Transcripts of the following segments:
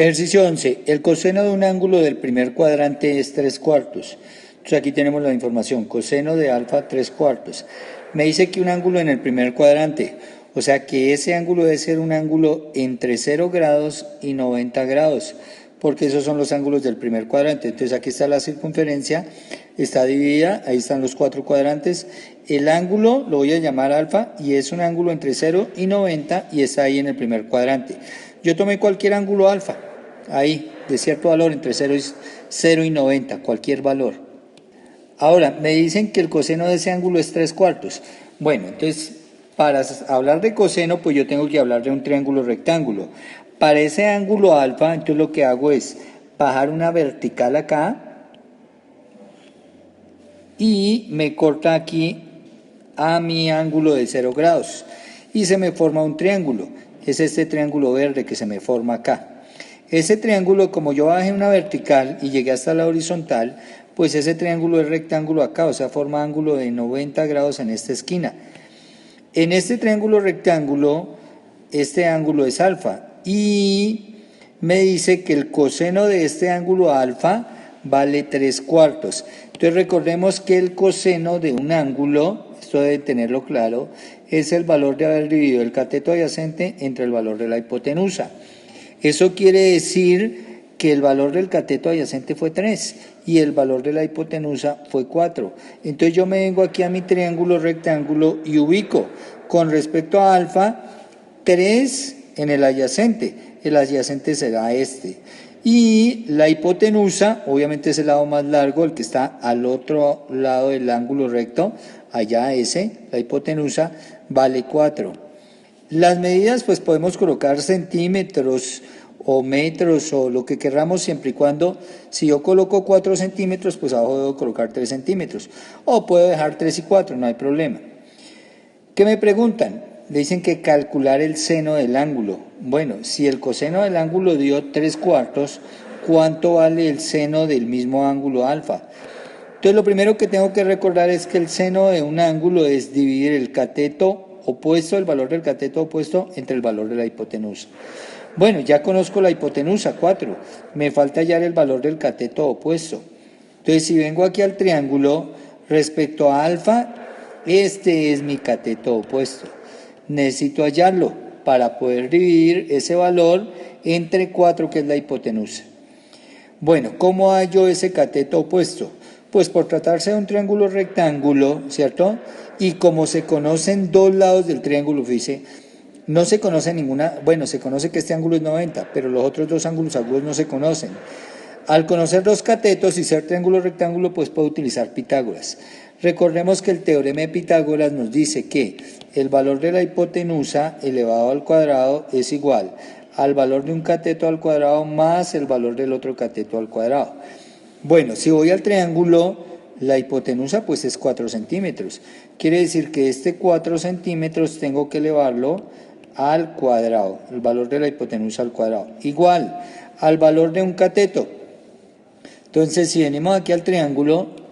Ejercicio 11. El coseno de un ángulo del primer cuadrante es 3/4. Entonces aquí tenemos la información. Coseno de alfa 3/4. Me dice que un ángulo en el primer cuadrante. O sea que ese ángulo debe ser un ángulo entre 0 grados y 90 grados. Porque esos son los ángulos del primer cuadrante. Entonces aquí está la circunferencia. Está dividida. Ahí están los 4 cuadrantes. El ángulo lo voy a llamar alfa y es un ángulo entre 0 y 90 y está ahí en el primer cuadrante. Yo tomé cualquier ángulo alfa, ahí, de cierto valor, entre 0 y 90, cualquier valor. Ahora, me dicen que el coseno de ese ángulo es 3/4. Bueno, entonces, para hablar de coseno, pues yo tengo que hablar de un triángulo rectángulo. Para ese ángulo alfa, entonces lo que hago es bajar una vertical acá y me corta aquí a mi ángulo de 0 grados. Y se me forma un triángulo. Es este triángulo verde que se me forma acá. Ese triángulo, como yo bajé una vertical y llegué hasta la horizontal, pues ese triángulo es rectángulo acá, o sea, forma ángulo de 90 grados en esta esquina. En este triángulo rectángulo, este ángulo es alfa y me dice que el coseno de este ángulo alfa vale 3/4. Entonces recordemos que el coseno de un ángulo, esto debe tenerlo claro, es el valor de haber dividido el cateto adyacente entre el valor de la hipotenusa. Eso quiere decir que el valor del cateto adyacente fue 3 y el valor de la hipotenusa fue 4. Entonces yo me vengo aquí a mi triángulo rectángulo y ubico con respecto a alfa 3 en el adyacente. El adyacente será este. Y la hipotenusa, obviamente es el lado más largo, el que está al otro lado del ángulo recto, allá ese, la hipotenusa, vale 4. Las medidas pues podemos colocar centímetros o metros o lo que queramos siempre y cuando, si yo coloco 4 centímetros, pues abajo debo colocar 3 centímetros. O puedo dejar 3 y 4, no hay problema. ¿Qué me preguntan? Le dicen que calcular el seno del ángulo. Bueno, si el coseno del ángulo dio 3/4, ¿cuánto vale el seno del mismo ángulo alfa? Entonces lo primero que tengo que recordar es que el seno de un ángulo es dividir el cateto opuesto, el valor del cateto opuesto, entre el valor de la hipotenusa. Bueno, ya conozco la hipotenusa, 4. Me falta hallar el valor del cateto opuesto. Entonces si vengo aquí al triángulo, respecto a alfa, este es mi cateto opuesto. Necesito hallarlo para poder dividir ese valor entre 4, que es la hipotenusa. Bueno, ¿cómo hallo ese cateto opuesto? Pues por tratarse de un triángulo rectángulo, ¿cierto? Y como se conocen dos lados del triángulo, fíjese, no se conoce ninguna, bueno, se conoce que este ángulo es 90, pero los otros dos ángulos agudos no se conocen. Al conocer dos catetos y ser triángulo rectángulo, pues puedo utilizar Pitágoras. Recordemos que el teorema de Pitágoras nos dice que el valor de la hipotenusa elevado al cuadrado es igual al valor de un cateto al cuadrado más el valor del otro cateto al cuadrado. Bueno, si voy al triángulo, la hipotenusa pues es 4 centímetros. Quiere decir que este 4 centímetros tengo que elevarlo al cuadrado, el valor de la hipotenusa al cuadrado, igual al valor de un cateto. Entonces, si venimos aquí al triángulo,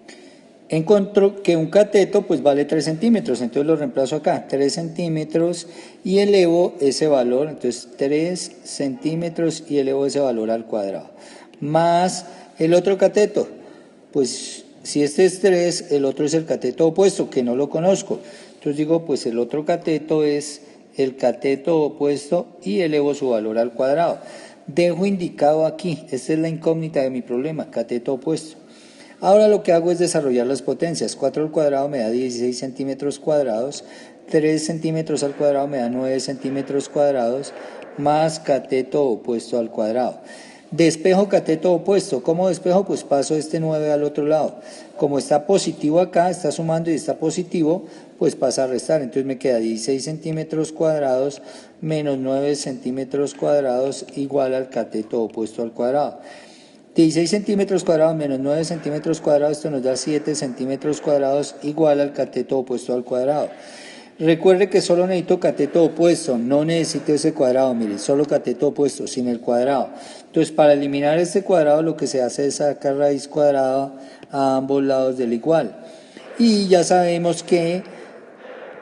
encuentro que un cateto pues vale 3 centímetros, entonces lo reemplazo acá, 3 centímetros y elevo ese valor, entonces 3 centímetros y elevo ese valor al cuadrado, más el otro cateto, pues si este es 3, el otro es el cateto opuesto, que no lo conozco, entonces digo pues el otro cateto es el cateto opuesto y elevo su valor al cuadrado. Dejo indicado aquí, esta es la incógnita de mi problema, cateto opuesto. Ahora lo que hago es desarrollar las potencias. 4 al cuadrado me da 16 centímetros cuadrados, 3 centímetros al cuadrado me da 9 centímetros cuadrados, más cateto opuesto al cuadrado. Despejo cateto opuesto. ¿Cómo despejo? Pues paso este 9 al otro lado. Como está positivo acá, está sumando y está positivo, pues pasa a restar. Entonces me queda 16 centímetros cuadrados menos 9 centímetros cuadrados igual al cateto opuesto al cuadrado. 16 centímetros cuadrados menos 9 centímetros cuadrados, esto nos da 7 centímetros cuadrados igual al cateto opuesto al cuadrado. Recuerde que solo necesito cateto opuesto, no necesito ese cuadrado, mire, solo cateto opuesto, sin el cuadrado. Entonces, para eliminar este cuadrado, lo que se hace es sacar raíz cuadrada a ambos lados del igual. Y ya sabemos que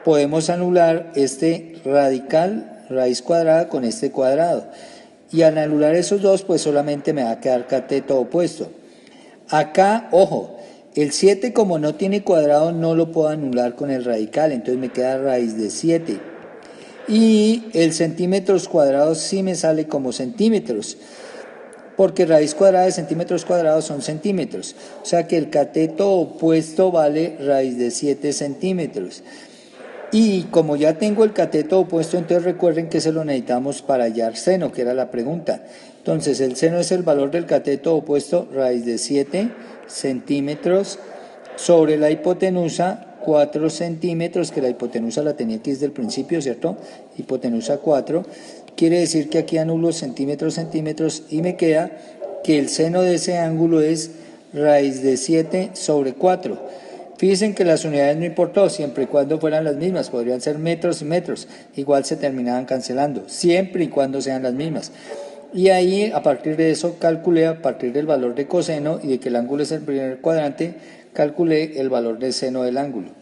podemos anular este radical, raíz cuadrada, con este cuadrado. Y al anular esos dos, pues solamente me va a quedar cateto opuesto. Acá, ojo, el 7 como no tiene cuadrado no lo puedo anular con el radical, entonces me queda raíz de 7. Y el centímetros cuadrados sí me sale como centímetros, porque raíz cuadrada de centímetros cuadrados son centímetros. O sea que el cateto opuesto vale raíz de 7 centímetros. Y como ya tengo el cateto opuesto, entonces recuerden que se lo necesitamos para hallar seno, que era la pregunta. Entonces el seno es el valor del cateto opuesto, raíz de 7 centímetros, sobre la hipotenusa 4 centímetros, que la hipotenusa la tenía aquí desde el principio, ¿cierto? Hipotenusa 4. Quiere decir que aquí anulo centímetros, centímetros, y me queda que el seno de ese ángulo es raíz de 7 sobre 4. Fíjense que las unidades no importó, siempre y cuando fueran las mismas, podrían ser metros y metros, igual se terminaban cancelando, siempre y cuando sean las mismas. Y ahí, a partir de eso, calculé, a partir del valor de coseno y de que el ángulo es el primer cuadrante, calculé el valor de seno del ángulo.